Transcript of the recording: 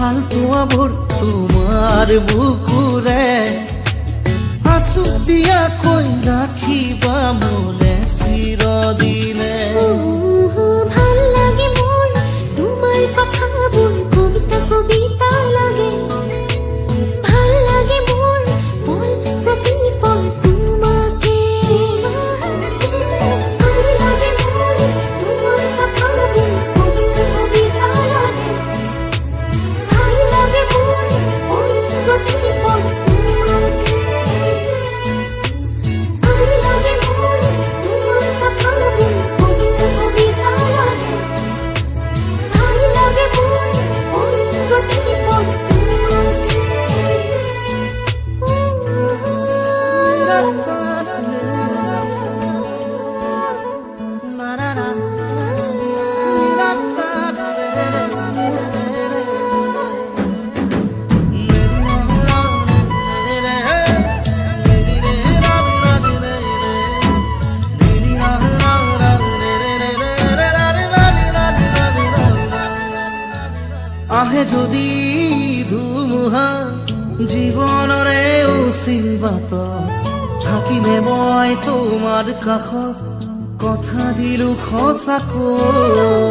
ভাল পোৱাবোৰ তোমাৰ বুকুৰে আঁচুক দিয়াকৈ ৰাখিবা মোলে চিৰদিনে। ভাল লাগে মোৰ তোমাৰ কথাবোৰ কবিতা কবিতা লাগে। ভাল লাগে মোৰ পল প্ৰতি পল তোমাকে। ভাল লাগে মোৰ তোমাৰ কথাবোৰ কবিতা কবিতা লাগে। ভাল লাগে মোৰ পল প্ৰতি পল তোমাকে। ভাল লাগে মোৰ তোমাৰ কথাবোৰ কবিতা কবিতা লাগে। ভাল লাগে মোৰ পল প্ৰতি পল আহে যদি ধুমুহা জীৱনৰে উচিল বাট থাকিলে মই তোমাৰ কাষত কথা দিলো সঁচাকৈ।